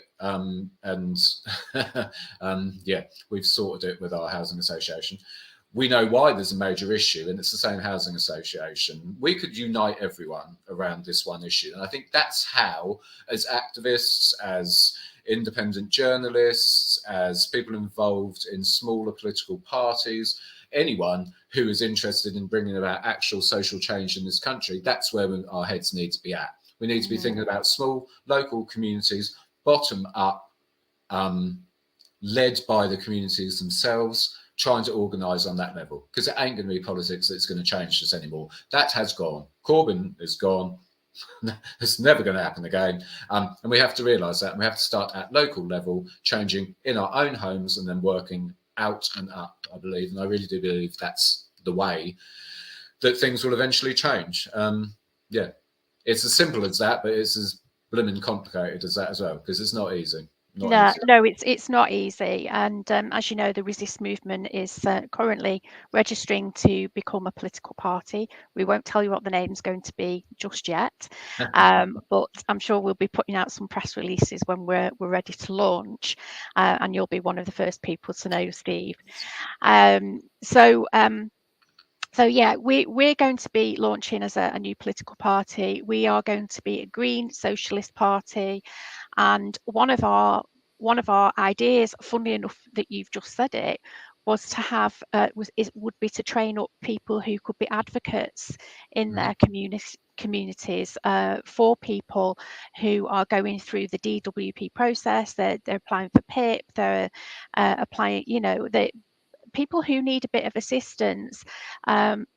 yeah, we've sorted it with our housing association. We know why there's a major issue, and it's the same housing association. We could unite everyone around this one issue. And I think that's how, as activists, as independent journalists, as people involved in smaller political parties, anyone who is interested in bringing about actual social change in this country, that's where our heads need to be at. We need to be thinking about small local communities, bottom up, led by the communities themselves, trying to organise on that level, because it ain't going to be politics that's going to change this anymore. That has gone. Corbyn is gone. It's never going to happen again. And we have to realise that. And we have to start at local level, changing in our own homes and then working out and up, I believe. And I really do believe that's the way that things will eventually change. Yeah, it's as simple as that, but it's as blooming complicated as that as well, because it's not easy. No, it's not easy. And as you know, the Resist movement is currently registering to become a political party. We won't tell you what the name's going to be just yet, but I'm sure we'll be putting out some press releases when we're ready to launch, and you'll be one of the first people to know, Steve. So yeah, we're going to be launching as a new political party. We are going to be a green socialist party, and one of our ideas, funnily enough, that you've just said it, was to have would be to train up people who could be advocates in their communities for people who are going through the DWP process. They're applying for PIP. They're applying, people who need a bit of assistance,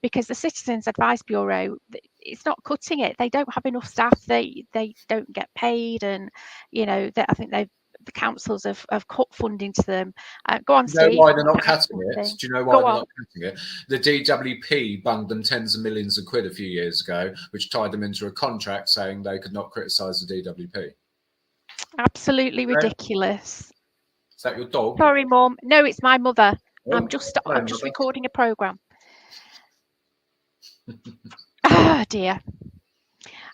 because the Citizens Advice Bureau, it's not cutting it. They don't have enough staff. They don't get paid, and I think the councils have cut funding to them. Go on, Steve. Do you know why they're not cutting it? Do you know why they're not cutting it? The DWP bunged them tens of millions of quid a few years ago, which tied them into a contract saying they could not criticise the DWP. Absolutely ridiculous. Is that your dog? Sorry, Mum. No, it's my mother. Oh, I'm just recording a programme. Oh dear.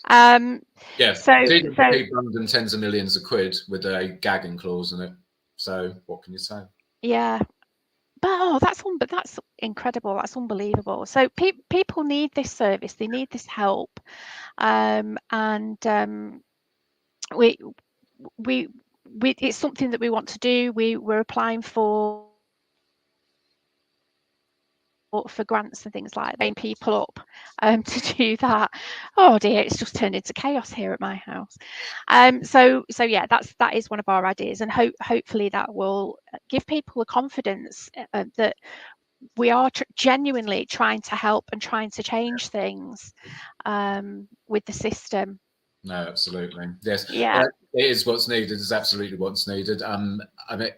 Yeah. So DWP bunged them tens of millions of quid with a gagging clause in it. So what can you say? Yeah. But that's incredible. That's unbelievable. So people need this service. They need this help, and it's something that we want to do. We're applying for grants and things like that, paying people up to do that. Oh dear, it's just turned into chaos here at my house. So yeah, that is one of our ideas, and hopefully that will give people the confidence that we are genuinely trying to help and trying to change things with the system. No, absolutely. Yes. Yeah. It is what's needed. It's absolutely what's needed. I mean,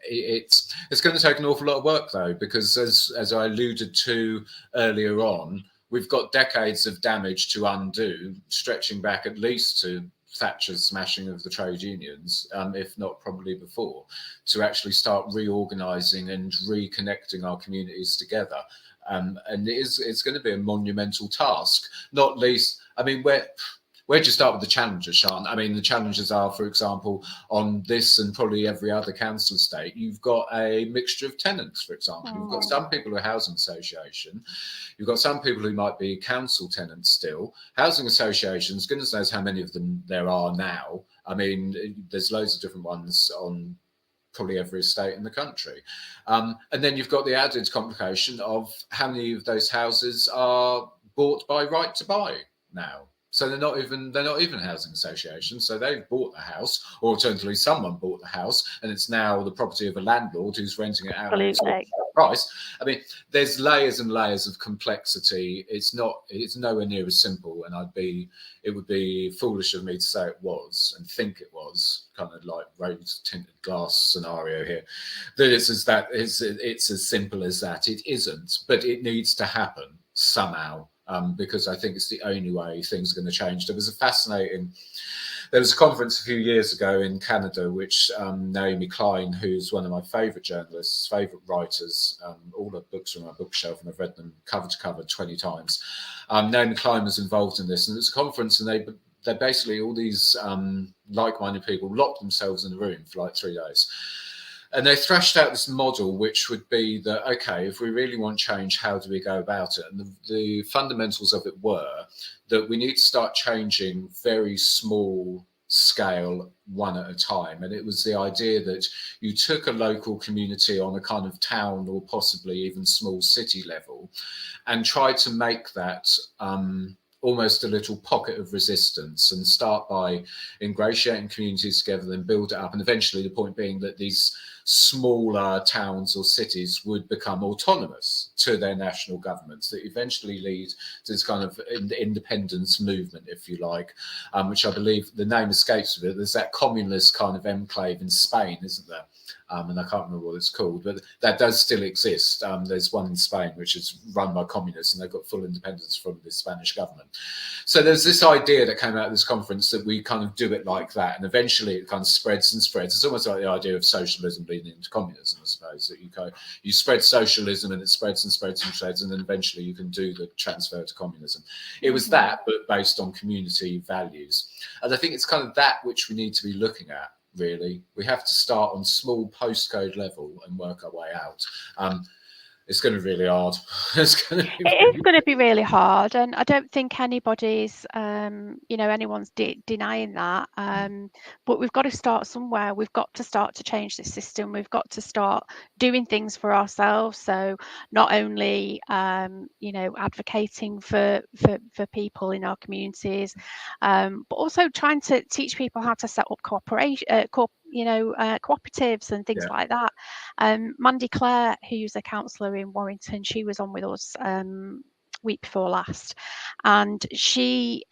it's going to take an awful lot of work, though, because as I alluded to earlier on, we've got decades of damage to undo, stretching back at least to Thatcher's smashing of the trade unions, if not probably before, to actually start reorganising and reconnecting our communities together. And it's going to be a monumental task, not least. I mean, where do you start with the challenges, Sean? I mean, the challenges are, for example, on this and probably every other council estate, you've got a mixture of tenants, for example. You've got some people who are housing association. You've got some people who might be council tenants still. Housing associations, goodness knows how many of them there are now. I mean, there's loads of different ones on probably every estate in the country. And then you've got the added complication of how many of those houses are bought by right to buy now. So they're not even housing associations. So they've bought the house, or alternatively, someone bought the house, and it's now the property of a landlord who's renting it out at a price. I mean, there's layers and layers of complexity. It's nowhere near as simple, and it would be foolish of me to say it was and think it was, kind of like rose tinted glass scenario here, that it's as simple as that. It isn't, but it needs to happen somehow. Because I think it's the only way things are going to change. There was a conference a few years ago in Canada, which Naomi Klein, who's one of my favourite journalists, favourite writers, all her books are on my bookshelf, and I've read them cover to cover 20 times. Naomi Klein was involved in this, and it's a conference, and they basically, all these like-minded people locked themselves in the room for like 3 days. And they thrashed out this model, which would be that, okay, if we really want change, how do we go about it? And the fundamentals of it were that we need to start changing very small scale, one at a time. And it was the idea that you took a local community on a kind of town or possibly even small city level and tried to make that almost a little pocket of resistance, and start by ingratiating communities together, then build it up. And eventually the point being that these smaller towns or cities would become autonomous to their national governments, that eventually lead to this kind of independence movement, if you like, which I believe the name escapes me. There's that communist kind of enclave in Spain, isn't there? And I can't remember what it's called, but that does still exist. There's one in Spain which is run by communists, and they've got full independence from the Spanish government. So there's this idea that came out of this conference that we kind of do it like that, and eventually it kind of spreads and spreads. It's almost like the idea of socialism leading into communism, I suppose, that you spread socialism and it spreads and spreads and spreads, and then eventually you can do the transfer to communism. It was that, but based on community values. And I think it's kind of that which we need to be looking at. Really, we have to start on small postcode level and work our way out. It's going to be really hard. It is going to be really hard, and I don't think anybody's, anyone's denying that. But we've got to start somewhere. We've got to start to change the system. We've got to start doing things for ourselves. So not only, advocating for people in our communities, but also trying to teach people how to set up cooperatives and things like that. Mandy Clare, who's a councillor in Warrington, she was on with us week before last, and she's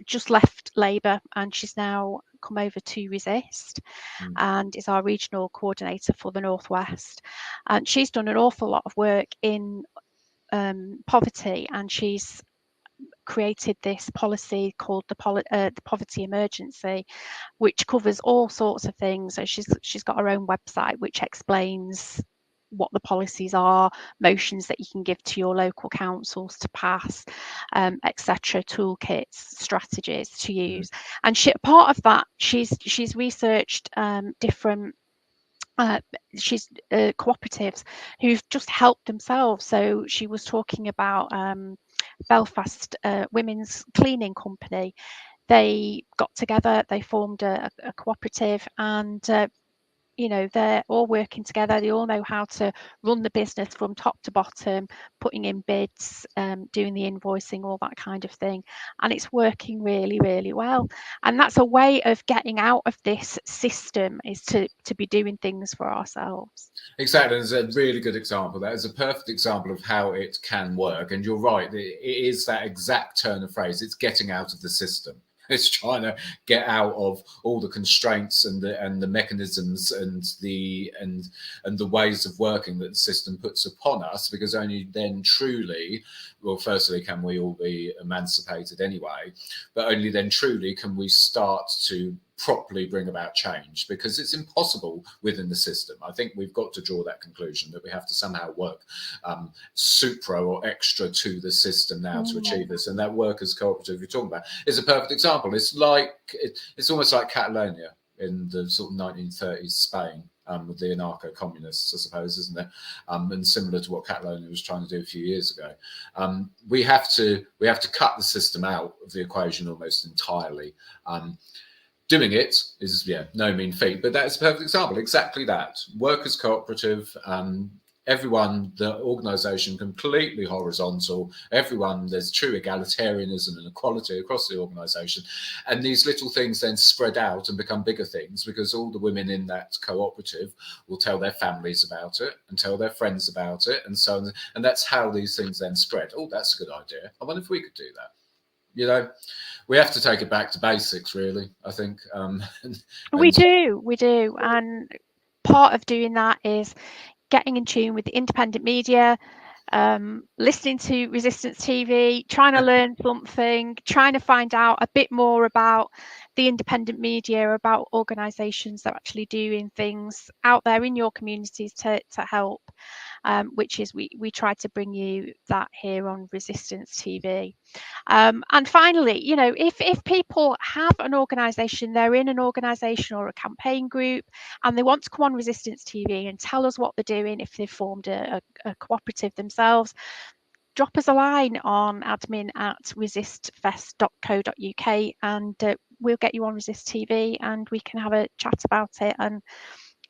just left Labour, and she's now come over to Resist and is our regional coordinator for the Northwest. And she's done an awful lot of work in poverty, and she's created this policy called the poverty emergency, which covers all sorts of things. So she's got her own website which explains what the policies are, motions that you can give to your local councils to pass, etc., toolkits, strategies to use. And part of that, she's researched different cooperatives who've just helped themselves. So she was talking about Belfast Women's Cleaning Company. They got together, they formed a cooperative, and they're all working together. They all know how to run the business from top to bottom, putting in bids, doing the invoicing, all that kind of thing. And it's working really, really well. And that's a way of getting out of this system, is to be doing things for ourselves. Exactly. It's a really good example. That is a perfect example of how it can work. And you're right, it is that exact turn of phrase. It's getting out of the system. It's trying to get out of all the constraints and the mechanisms and the ways of working that the system puts upon us, because only then truly, well, firstly, can we all be emancipated anyway, but only then truly can we start to properly bring about change, because it's impossible within the system. I think we've got to draw that conclusion that we have to somehow work supra or extra to the system now to achieve this. And that workers' cooperative you're talking about is a perfect example. It's almost like Catalonia in the sort of 1930s Spain. With the anarcho-communists, I suppose, isn't it? And similar to what Catalonia was trying to do a few years ago. We have to cut the system out of the equation almost entirely. Doing it is no mean feat, but that's a perfect example. Exactly that. Workers' cooperative, everyone, the organisation completely horizontal, everyone, there's true egalitarianism and equality across the organisation. And these little things then spread out and become bigger things, because all the women in that cooperative will tell their families about it and tell their friends about it and so on. And that's how these things then spread. Oh, that's a good idea. I wonder if we could do that. You know, we have to take it back to basics, really, I think. We do. And part of doing that is getting in tune with the independent media, listening to Resistance TV, trying to learn something, trying to find out a bit more about the independent media, about organisations that are actually doing things out there in your communities to help, which is we try to bring you that here on Resistance TV. And finally, you know, if people have an organisation, they're in an organisation or a campaign group, and they want to come on Resistance TV and tell us what they're doing, if they've formed a cooperative themselves, drop us a line on admin@resistfest.co.uk, and we'll get you on Resist TV and we can have a chat about it and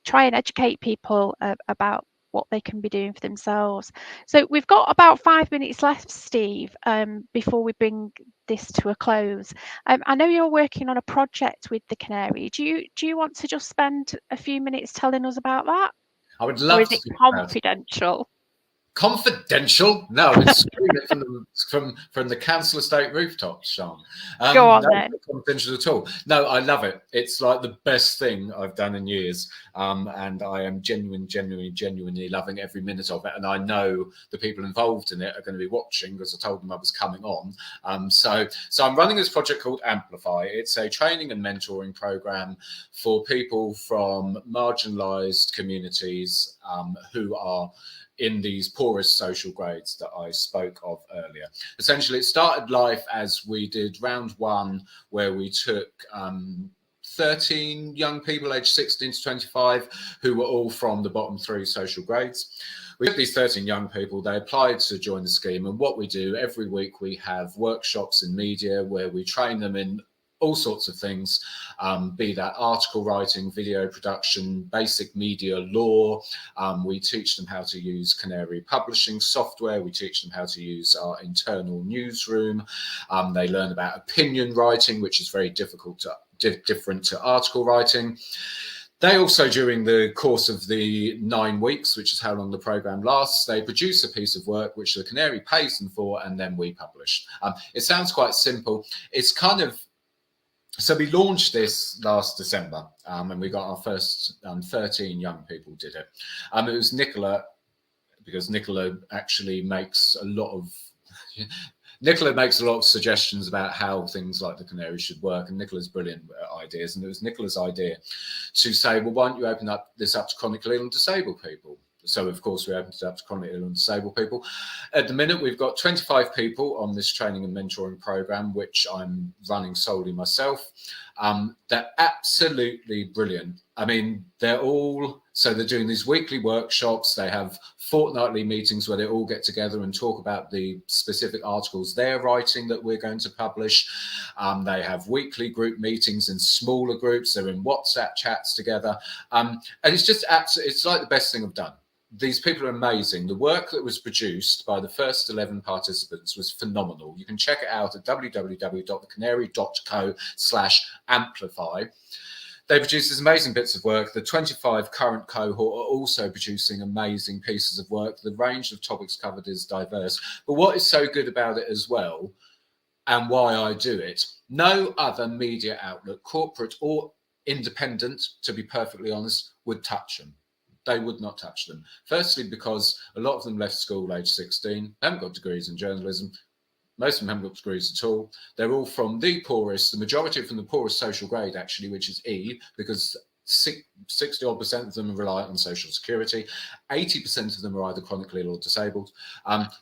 try and educate people about what they can be doing for themselves. So we've got about 5 minutes left, Steve, before we bring this to a close. I know you're working on a project with the Canary. Do you want to just spend a few minutes telling us about that? I would love or is it confidential? Confidential? No, it's screaming from the council estate rooftops, Sean. Go on no, then. not confidential at all. No, I love it. It's like the best thing I've done in years, and I am genuinely loving every minute of it. And I know the people involved in it are going to be watching, because I told them I was coming on. So I'm running this project called Amplify. It's a training and mentoring program for people from marginalised communities who are in these poorest social grades that I spoke of earlier. Essentially, it started life as we did round one, where we took 13 young people aged 16 to 25 who were all from the bottom 3 social grades. We took these 13 young people, they applied to join the scheme, and what we do every week, we have workshops in media where we train them in all sorts of things, be that article writing, video production, basic media law. We teach them how to use Canary publishing software. We teach them how to use our internal newsroom. They learn about opinion writing, which is very different to article writing. They also, during the course of the 9 weeks, which is how long the program lasts, they produce a piece of work which the Canary pays them for, and then we publish. It sounds quite simple. It's kind of, so we launched this last December, and we got our first 13 young people did it. It was Nicola, because Nicola actually makes a lot of suggestions about how things like the Canary should work, and Nicola's brilliant ideas. And it was Nicola's idea to say, well, why don't you open this up to chronically ill and disabled people? So, of course, we opened it up to chronically ill and disabled people. At the minute, we've got 25 people on this training and mentoring program, which I'm running solely myself. They're absolutely brilliant. I mean, they're doing these weekly workshops. They have fortnightly meetings where they all get together and talk about the specific articles they're writing that we're going to publish. They have weekly group meetings in smaller groups. They're in WhatsApp chats together. And it's just it's like the best thing I've done. These people are amazing. The work that was produced by the first 11 participants was phenomenal. You can check it out at www.thecanary.co/amplify. They produce these amazing bits of work. The 25 current cohort are also producing amazing pieces of work. The range of topics covered is diverse. But what is so good about it as well, and why I do it, no other media outlet, corporate or independent, to be perfectly honest, would touch them. They would not touch them. Firstly, because a lot of them left school age 16, haven't got degrees in journalism. Most of them haven't got degrees at all. They're all from the poorest, the majority are from the poorest social grade, actually, which is E, because 60% of them are reliant on social security. 80% of them are either chronically ill or disabled.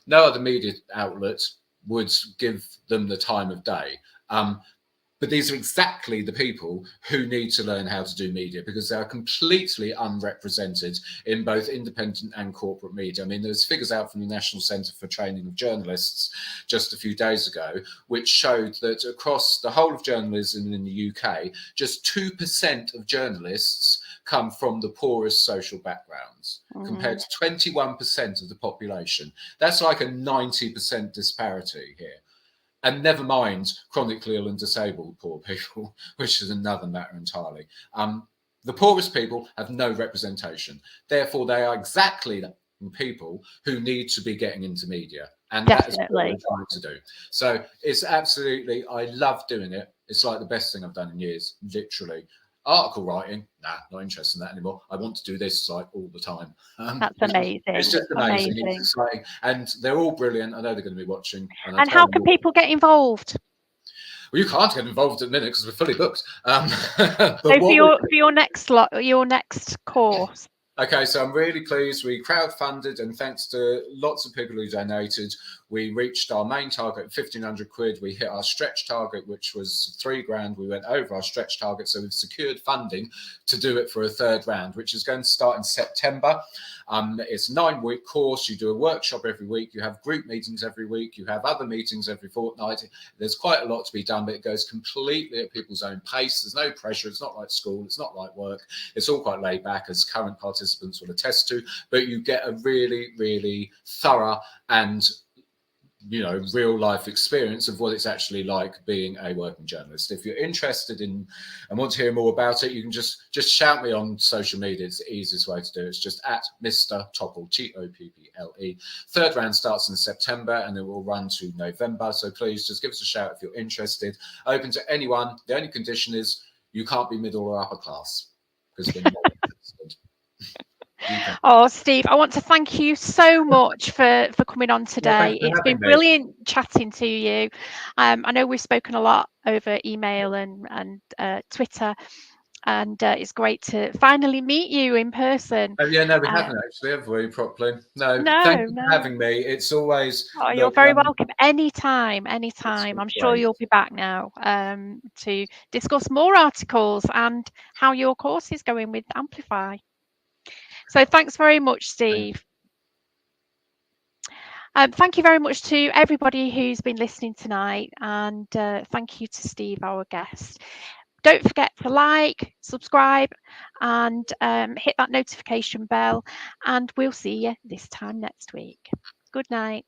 No other media outlet would give them the time of day. But these are exactly the people who need to learn how to do media, because they are completely unrepresented in both independent and corporate media. I mean, there's figures out from the National Centre for Training of Journalists just a few days ago, which showed that across the whole of journalism in the UK, just 2% of journalists come from the poorest social backgrounds, compared to 21% of the population. That's like a 90% disparity here. And never mind chronically ill and disabled poor people, which is another matter entirely. The poorest people have no representation. Therefore, they are exactly the people who need to be getting into media. And that is what we're trying to do. So it's absolutely, I love doing it. It's like the best thing I've done in years, literally. Article writing, nah, not interested in that anymore. I want to do this like all the time. That's amazing. It's just amazing. It's exciting. And they're all brilliant. I know they're going to be watching. And how can people get involved? Well, you can't get involved at the minute because we're fully booked. So for your next course. Okay, so I'm really pleased. We crowdfunded, and thanks to lots of people who donated, we reached our main target, 1,500 quid. We hit our stretch target, which was 3 grand. We went over our stretch target, so we've secured funding to do it for a 3rd round, which is going to start in September. It's a 9-week course. You do a workshop every week. You have group meetings every week. You have other meetings every fortnight. There's quite a lot to be done, but it goes completely at people's own pace. There's no pressure. It's not like school. It's not like work. It's all quite laid back, as current participants will attest to, but you get a really, really thorough and real life experience of what it's actually like being a working journalist. If you're interested in and want to hear more about it, you can just shout me on social media. It's the easiest way to do it. It's just at Mr. Topple, Topple. 3rd round starts in September and it will run to November. So please just give us a shout if you're interested. Open to anyone. The only condition is you can't be middle or upper class, because we're not interested. Oh, Steve, I want to thank you so much for coming on today. It's been brilliant chatting to you. I know we've spoken a lot over email and Twitter, and it's great to finally meet you in person. Oh, yeah, no, we haven't actually, have we, properly? No, thank you for having me. It's always... Oh, you're very welcome. Anytime. I'm sure you'll be back now to discuss more articles and how your course is going with Amplify. So thanks very much, Steve. Thank you very much to everybody who's been listening tonight, and thank you to Steve, our guest. Don't forget to like, subscribe, and hit that notification bell, and we'll see you this time next week. Good night.